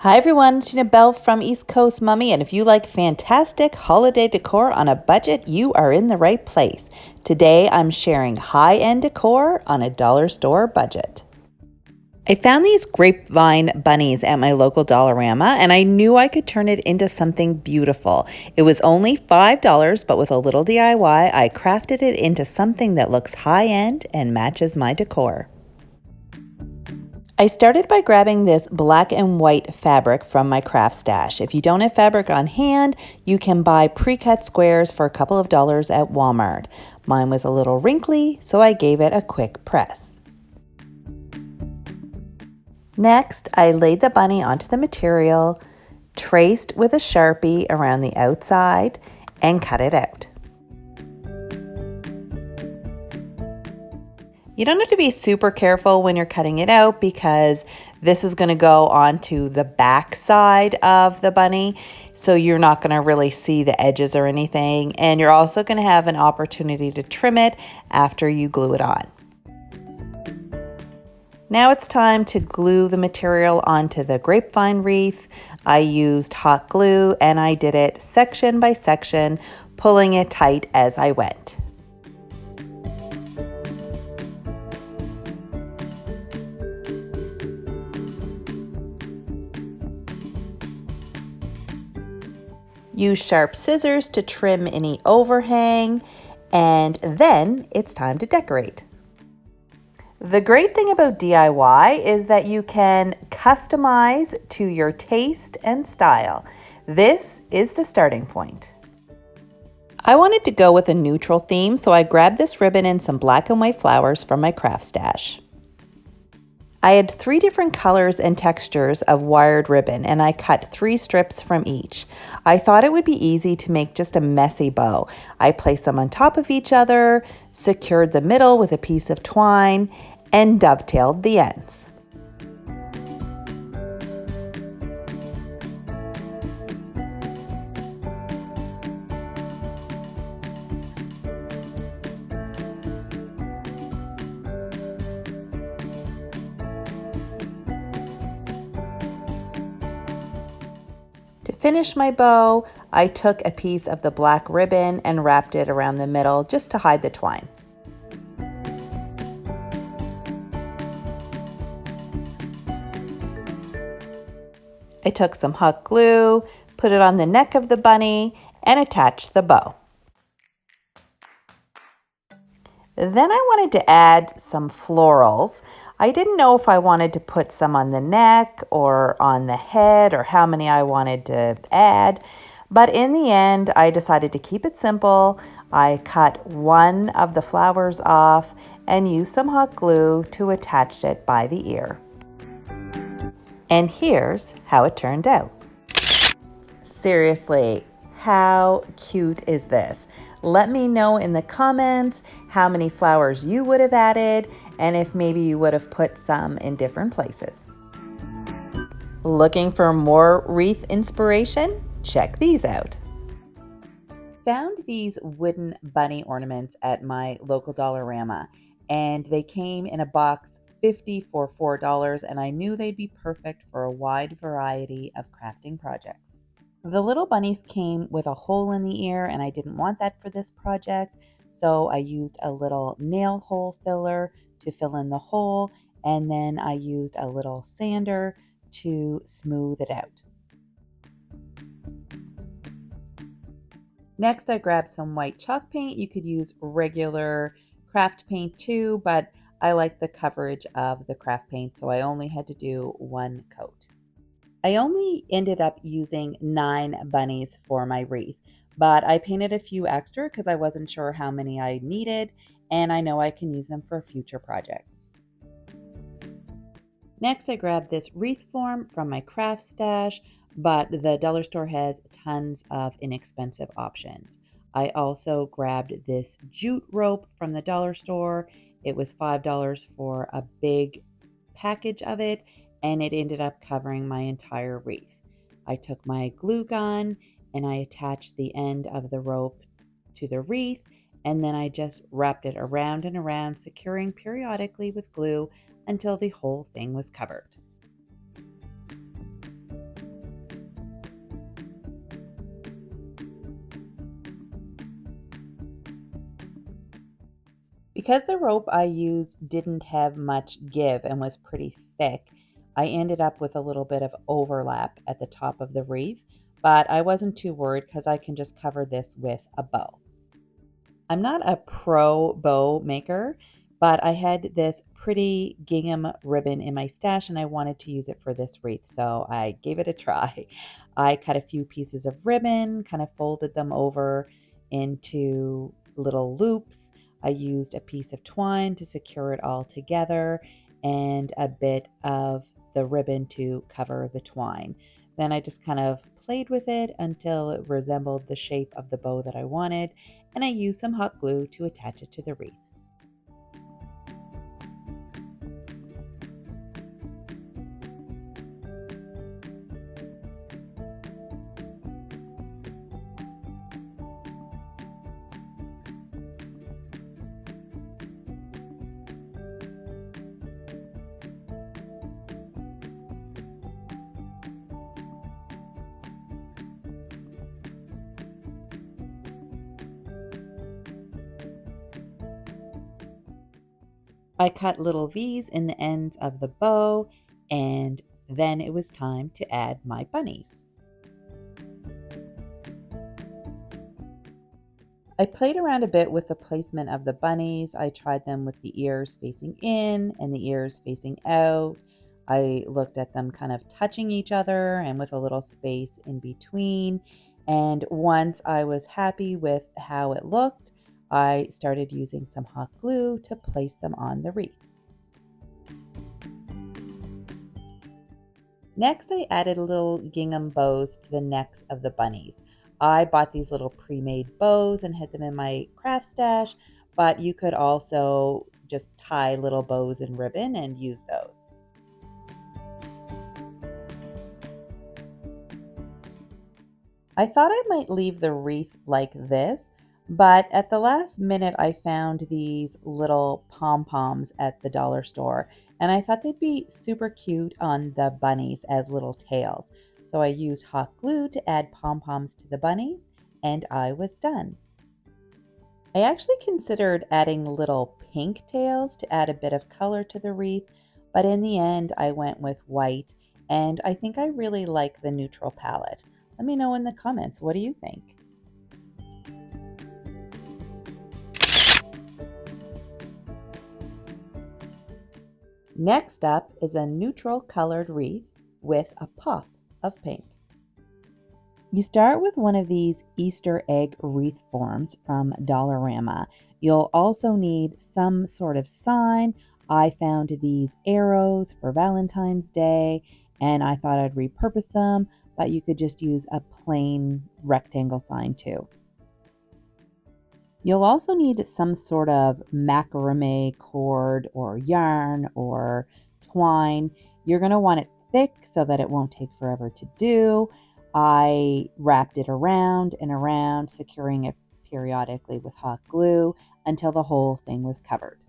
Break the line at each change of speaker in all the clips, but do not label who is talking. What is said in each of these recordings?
Hi everyone, Gina Bell from East Coast Mummy, and if you like fantastic holiday decor on a budget, you are in the right place. Today I'm sharing high-end decor on a dollar store budget. I found these grapevine bunnies at my local Dollarama, and I knew I could turn it into something beautiful. It was only $5, but with a little DIY, I crafted it into something that looks high-end and matches my decor. I started by grabbing this black and white fabric from my craft stash. If you don't have fabric on hand, you can buy pre-cut squares for a couple of dollars at Walmart. Mine was a little wrinkly, so I gave it a quick press. Next, I laid the bunny onto the material, traced with a Sharpie around the outside, and cut it out. You don't have to be super careful when you're cutting it out because this is going to go onto the back side of the bunny, so you're not going to really see the edges or anything, and you're also going to have an opportunity to trim it after you glue it on. Now it's time to glue the material onto the grapevine wreath. I used hot glue and I did it section by section, pulling it tight as I went. Use sharp scissors to trim any overhang, and then it's time to decorate. The great thing about DIY is that you can customize to your taste and style. This is the starting point. I wanted to go with a neutral theme, so I grabbed this ribbon and some black and white flowers from my craft stash. I had 3 different colors and textures of wired ribbon, and I cut 3 strips from each. I thought it would be easy to make just a messy bow. I placed them on top of each other, secured the middle with a piece of twine, and dovetailed the ends. To finish my bow, I took a piece of the black ribbon and wrapped it around the middle just to hide the twine. I took some hot glue, put it on the neck of the bunny, and attached the bow. Then I wanted to add some florals. I didn't know if I wanted to put some on the neck or on the head or how many I wanted to add, but in the end I decided to keep it simple. I cut one of the flowers off and used some hot glue to attach it by the ear. And here's how it turned out. Seriously, how cute is this? Let me know in the comments how many flowers you would have added and if maybe you would have put some in different places. Looking for more wreath inspiration? Check these out. Found these wooden bunny ornaments at my local Dollarama, and they came in a box 50 for $4, and I knew they'd be perfect for a wide variety of crafting projects. The little bunnies came with a hole in the ear, and I didn't want that for this project, so I used a little nail hole filler to fill in the hole, and then I used a little sander to smooth it out. Next, I grabbed some white chalk paint. You could use regular craft paint too, but I like the coverage of the craft paint, so I only had to do 1 coat. I only ended up using 9 bunnies for my wreath, but I painted a few extra because I wasn't sure how many I needed, and I know I can use them for future projects. Next, I grabbed this wreath form from my craft stash, but the dollar store has tons of inexpensive options. I also grabbed this jute rope from the dollar store. It was $5 for a big package of it, and it ended up covering my entire wreath. I took my glue gun and I attached the end of the rope to the wreath, and then I just wrapped it around and around, securing periodically with glue until the whole thing was covered. Because the rope I used didn't have much give and was pretty thick, I ended up with a little bit of overlap at the top of the wreath, but I wasn't too worried because I can just cover this with a bow. I'm not a pro bow maker, but I had this pretty gingham ribbon in my stash and I wanted to use it for this wreath, so I gave it a try. I cut a few pieces of ribbon, kind of folded them over into little loops. I used a piece of twine to secure it all together and a bit of the ribbon to cover the twine. Then I just kind of played with it until it resembled the shape of the bow that I wanted, and I used some hot glue to attach it to the wreath. I cut little V's in the ends of the bow, and then it was time to add my bunnies. I played around a bit with the placement of the bunnies. I tried them with the ears facing in and the ears facing out. I looked at them kind of touching each other and with a little space in between. And once I was happy with how it looked, I started using some hot glue to place them on the wreath. Next, I added little gingham bows to the necks of the bunnies. I bought these little pre-made bows and hid them in my craft stash, but you could also just tie little bows and ribbon and use those. I thought I might leave the wreath like this, but at the last minute I found these little pom-poms at the dollar store, and I thought they'd be super cute on the bunnies as little tails. So I used hot glue to add pom-poms to the bunnies, and I was done. I actually considered adding little pink tails to add a bit of color to the wreath, but in the end I went with white, and I think I really like the neutral palette. Let me know in the comments, what do you think? Next up is a neutral colored wreath with a pop of pink. You start with one of these Easter egg wreath forms from Dollarama. You'll also need some sort of sign. I found these arrows for Valentine's Day and I thought I'd repurpose them, but you could just use a plain rectangle sign too. You'll also need some sort of macrame cord or yarn or twine. You're going to want it thick so that it won't take forever to do. I wrapped it around and around, securing it periodically with hot glue until the whole thing was covered.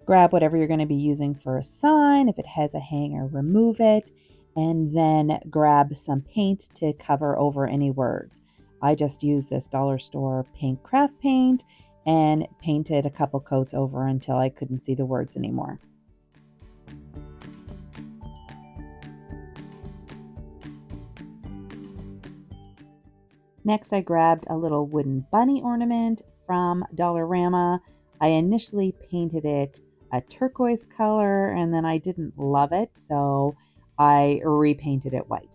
Grab whatever you're going to be using for a sign. If it has a hanger, remove it. And then grab some paint to cover over any words. I just used this dollar store pink craft paint and painted a couple coats over until I couldn't see the words anymore. Next, I grabbed a little wooden bunny ornament from Dollarama. I initially painted it a turquoise color and then I didn't love it, so I repainted it white.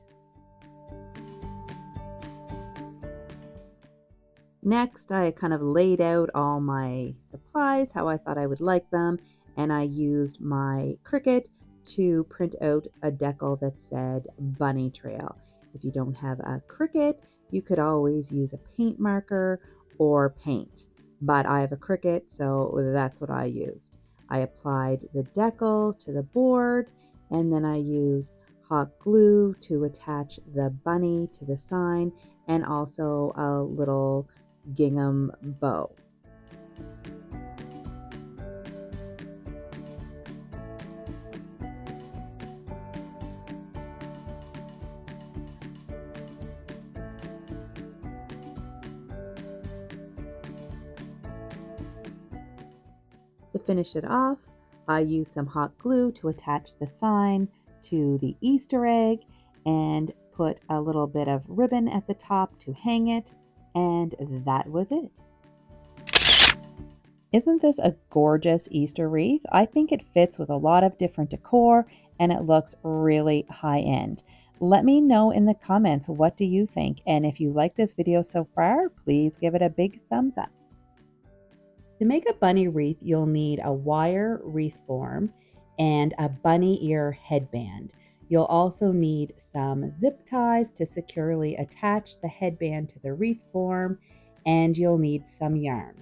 Next, I kind of laid out all my supplies, how I thought I would like them, and I used my Cricut to print out a decal that said Bunny Trail. If you don't have a Cricut, you could always use a paint marker or paint, but I have a Cricut, so that's what I used. I applied the decal to the board, and then I used hot glue to attach the bunny to the sign and also a little gingham bow. finish it off, I used some hot glue to attach the sign to the Easter egg and put a little bit of ribbon at the top to hang it, and that was it. Isn't this a gorgeous Easter wreath? I think it fits with a lot of different decor and it looks really high end. Let me know in the comments, what do you think? And if you like this video so far, please give it a big thumbs up. To make a bunny wreath, you'll need a wire wreath form and a bunny ear headband. You'll also need some zip ties to securely attach the headband to the wreath form, and you'll need some yarn.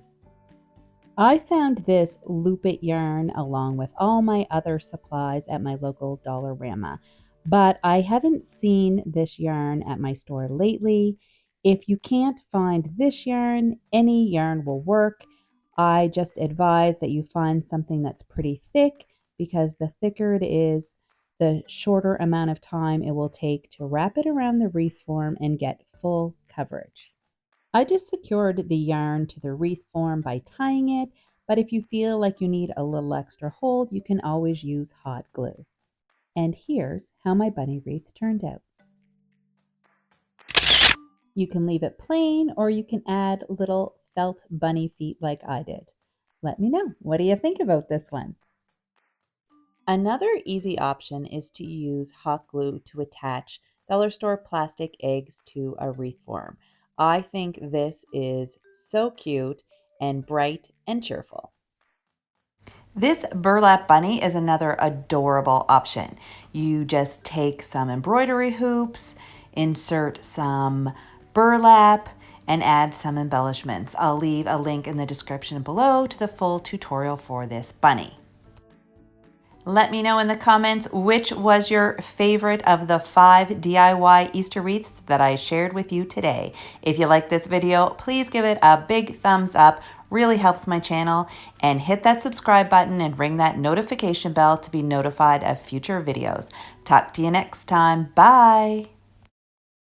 I found this Loop It yarn along with all my other supplies at my local Dollarama, but I haven't seen this yarn at my store lately. If you can't find this yarn, any yarn will work. I just advise that you find something that's pretty thick, because the thicker it is, the shorter amount of time it will take to wrap it around the wreath form and get full coverage. I just secured the yarn to the wreath form by tying it, but if you feel like you need a little extra hold, you can always use hot glue. And here's how my bunny wreath turned out. You can leave it plain, or you can add little felt bunny feet like I did. Let me know, what do you think about this one? Another easy option is to use hot glue to attach dollar store plastic eggs to a wreath form. I think this is so cute and bright and cheerful. This burlap bunny is another adorable option. You just take some embroidery hoops, insert some burlap, and add some embellishments. I'll leave a link in the description below to the full tutorial for this bunny. Let me know in the comments which was your favorite of the 5 DIY Easter wreaths that I shared with you today. If you like this video, please give it a big thumbs up. Really helps my channel. And hit that subscribe button and ring that notification bell to be notified of future videos. Talk to you next time. Bye.